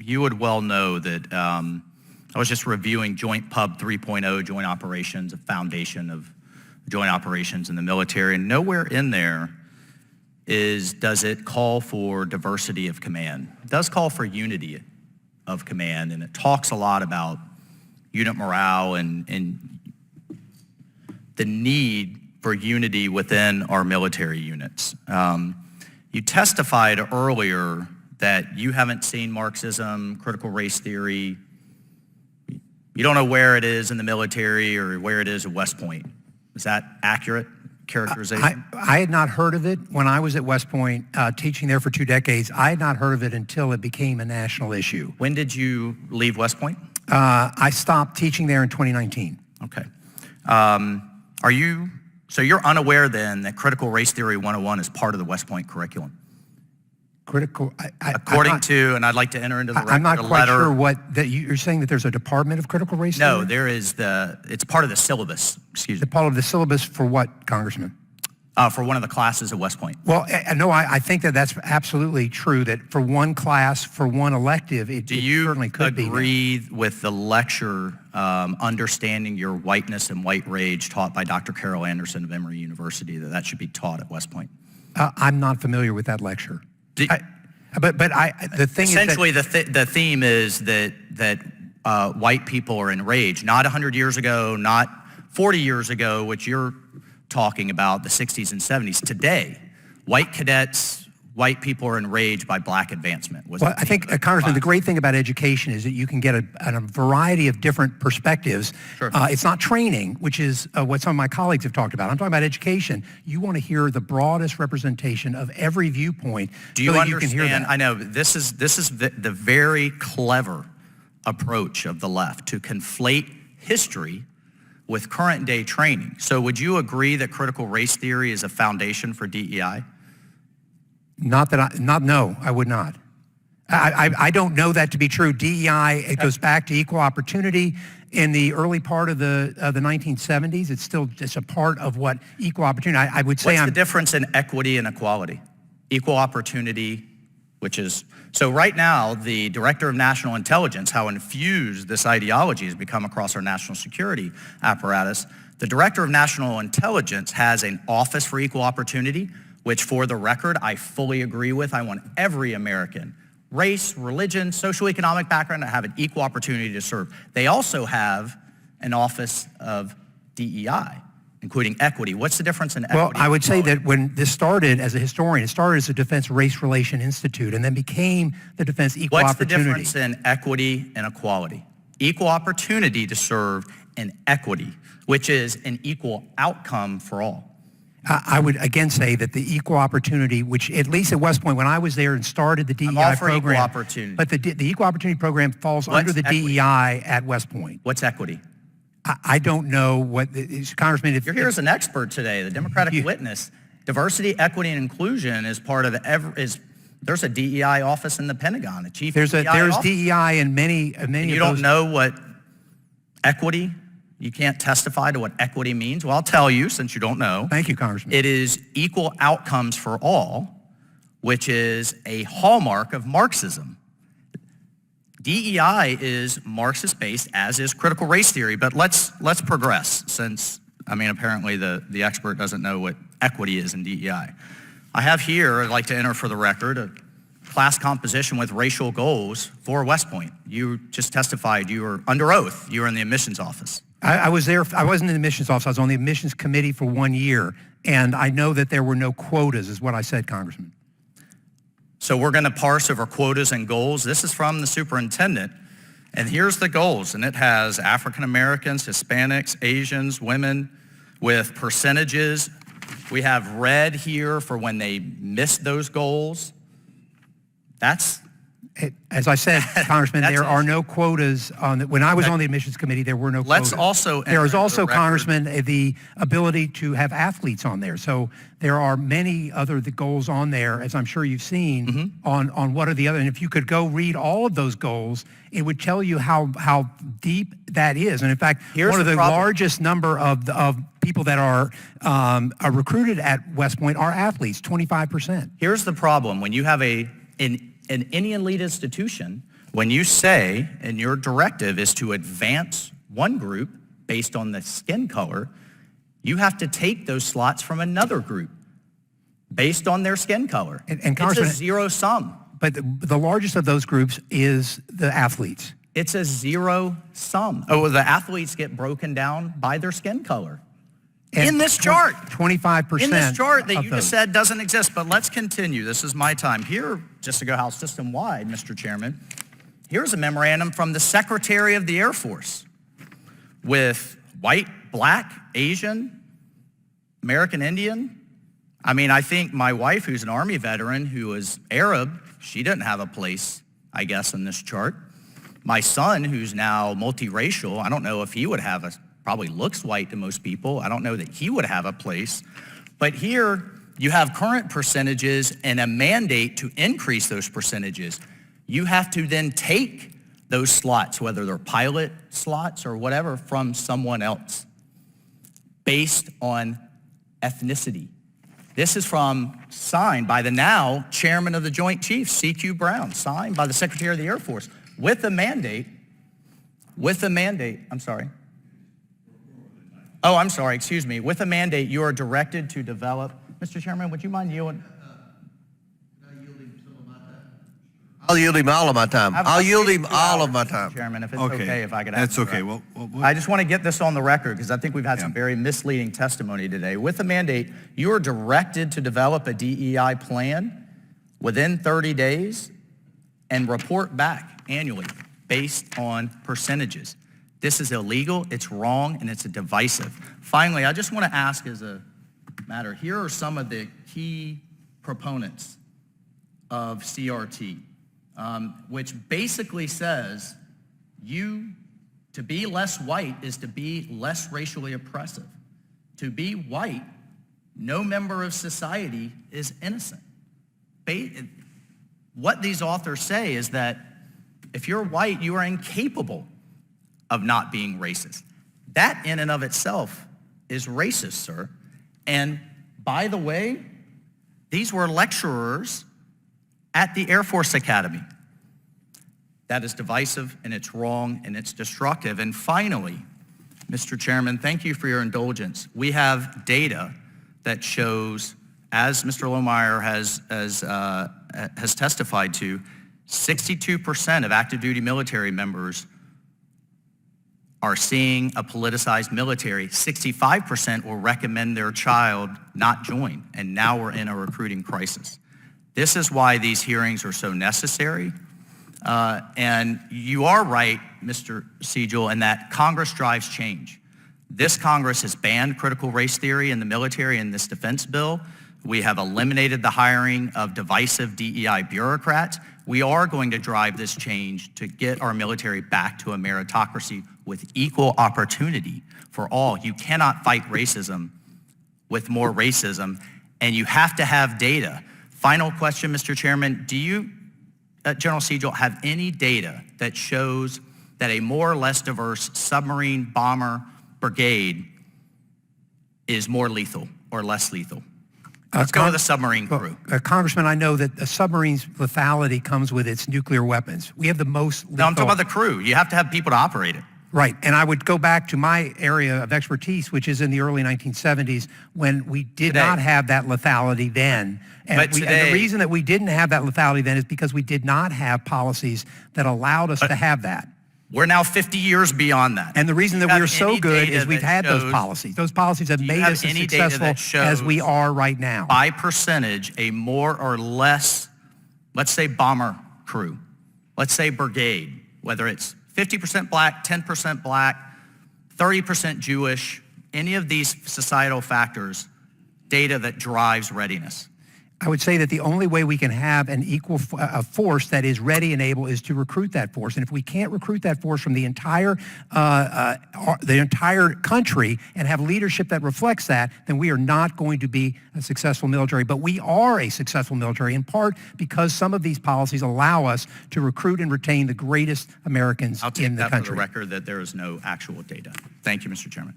you would well know that I was just reviewing Joint Pub 3.0, Joint Operations, a foundation of joint operations in the military, and nowhere in there does it call for diversity of command. It does call for unity of command, and it talks a lot about unit morale and the need for unity within our military units. You testified earlier that you haven't seen Marxism, critical race theory. You don't know where it is in the military or where it is at West Point. Is that accurate characterization? I had not heard of it when I was at West Point, teaching there for 2 decades. I had not heard of it until it became a national issue. When did you leave West Point? I stopped teaching there in 2019. Okay. So you're unaware then that Critical Race Theory 101 is part of the West Point curriculum? According to, and I'd like to enter into the record, I'm not quite sure you're saying that there's a department of critical race theory? No, there is it's part of the syllabus, excuse me. The part of the syllabus for what, Congressman? For one of the classes at West Point. Well, no, I think that that's absolutely true, that for one class, for one elective, it certainly could be. Do you agree with the lecture, Understanding Your Whiteness and White Rage, taught by Dr. Carol Anderson of Emory University, that should be taught at West Point? I'm not familiar with that lecture. The thing essentially, is that the theme is that white people are enraged, not 100 years ago, not 40 years ago, which you're talking about, the 60s and 70s. Today, white cadets, white people are enraged by black advancement. Well, I think, Congressman, the great thing about education is that you can get a variety of different perspectives. Sure. It's not training, which is what some of my colleagues have talked about. I'm talking about education. You want to hear the broadest representation of every viewpoint. Do you so that understand? You can hear that. I know this is the very clever approach of the left to conflate history with current day training. So would you agree that critical race theory is a foundation for DEI? No, I would not. I don't know that to be true. DEI, it goes back to equal opportunity. In the early part of the 1970s, it's still just a part of what equal opportunity, I would say. What's the difference in equity and equality? Equal opportunity, which is, so right now, the Director of National Intelligence, how infused this ideology has become across our national security apparatus, the Director of National Intelligence has an Office for Equal Opportunity, which for the record, I fully agree with. I want every American, race, religion, socioeconomic background, to have an equal opportunity to serve. They also have an Office of DEI, including equity. What's the difference in equity? Well, I would say that when this started as a historian, it started as a Defense Race Relation Institute and then became the Defense Equal Opportunity. What's the difference in equity and equality? Equal opportunity to serve and equity, which is an equal outcome for all. I would again say that the equal opportunity, which at least at West Point, when I was there and started the DEI I'm all for program, equal opportunity. But the equal opportunity program falls under the equity? DEI at West Point. What's equity? I don't know what, Congressman. You're here as an expert today, the Democratic witness. Diversity, equity, and inclusion is part of there's a DEI office in the Pentagon, a chief there's DEI office. DEI in many and of you those. don't know what equity. You can't testify to what equity means. Well, I'll tell you, since you don't know. Thank you, Congressman. It is equal outcomes for all, which is a hallmark of Marxism. DEI is Marxist-based, as is critical race theory, but let's progress, since, apparently the expert doesn't know what equity is in DEI. I have here, I'd like to enter for the record, a class composition with racial goals for West Point. You just testified, you were under oath, you were in the admissions office. I was there, I wasn't in the admissions office, I was on the admissions committee for 1 year, and I know that there were no quotas, is what I said, Congressman. So we're gonna parse over quotas and goals. This is from the superintendent, and here's the goals, and it has African Americans, Hispanics, Asians, women, with percentages. We have red here for when they missed those goals. As I said, Congressman, there are no quotas on when I was on the admissions committee, there were no quotas. There is also, Congressman, the ability to have athletes on there. So there are many other goals on there, as I'm sure you've seen, on what are the other, and if you could go read all of those goals, it would tell you how deep that is. And in fact, one of the largest number of people that are recruited at West Point are athletes, 25%. Here's the problem. When you have in any elite institution, When you say, and your directive is to advance one group based on the skin color, you have to take those slots from another group based on their skin color. And it's Congressman, a zero sum. But the largest of those groups is the athletes. It's a zero sum. Oh, the athletes get broken down by their skin color. And in this chart. 25%. In this chart that you just said doesn't exist, but let's continue. This is my time. Here, just to go House system-wide, Mr. Chairman, here's a memorandum from the Secretary of the Air Force with white, black, Asian, American Indian. I mean, I think my wife, who's an Army veteran, who is Arab, she didn't have a place, I guess, in this chart. My son, who's now multiracial, I don't know if he would have a, probably looks white to most people. I don't know that he would have a place. But here, you have current percentages and a mandate to increase those percentages. You have to then take those slots, whether they're pilot slots or whatever, from someone else based on ethnicity. This is signed by the now chairman of the Joint Chiefs, C.Q. Brown, signed by the Secretary of the Air Force with a mandate, I'm sorry. Oh, I'm sorry, excuse me. With a mandate, you are directed to develop. Mr. Chairman, would you mind yielding? I'll yield him all of my time. I'll yield him all of my time. Chairman, if it's okay, if I could ask. That's okay. Well, I just want to get this on the record because I think we've had some very misleading testimony today. With the mandate, you are directed to develop a DEI plan within 30 days and report back annually based on percentages. This is illegal, it's wrong, and it's divisive. Finally, I just want to ask as a matter, here are some of the key proponents of CRT. Which basically says to be less white is to be less racially oppressive. To be white, no member of society is innocent. What these authors say is that if you're white, you are incapable of not being racist. That in and of itself is racist, sir. And by the way, these were lecturers at the Air Force Academy. That is divisive, and it's wrong, and it's destructive. And finally, Mr. Chairman, thank you for your indulgence. We have data that shows, as Mr. Lohmeyer has testified to, 62% of active duty military members are seeing a politicized military. 65% will recommend their child not join, and now we're in a recruiting crisis. This is why these hearings are so necessary. And you are right, Mr. Seidule, in that Congress drives change. This Congress has banned critical race theory in the military in this defense bill. We have eliminated the hiring of divisive DEI bureaucrats. We are going to drive this change to get our military back to a meritocracy with equal opportunity for all. You cannot fight racism with more racism, and you have to have data. Final question, Mr. Chairman. Do you, General Seidule, have any data that shows that a more or less diverse submarine bomber brigade is more lethal or less lethal? Let's go with the submarine crew. Congressman, I know that a submarine's lethality comes with its nuclear weapons. We have the most lethal. No, I'm talking about the crew. You have to have people to operate it. Right, and I would go back to my area of expertise, which is in the early 1970s, when we did not have that lethality then. And the reason that we didn't have that lethality then is because we did not have policies that allowed us to have that. We're now 50 years beyond that. And the reason that we are so good is we've had those policies. Those policies have made us as successful as we are right now. By percentage, a more or less, let's say bomber crew, let's say brigade, whether it's 50% black, 10% black, 30% Jewish, any of these societal factors, data that drives readiness. I would say that the only way we can have an equal force that is ready and able is to recruit that force. And if we can't recruit that force from the entire country and have leadership that reflects that, then we are not going to be a successful military. But we are a successful military in part because some of these policies allow us to recruit and retain the greatest Americans in the country. I'll take that for the record that there is no actual data. Thank you, Mr. Chairman.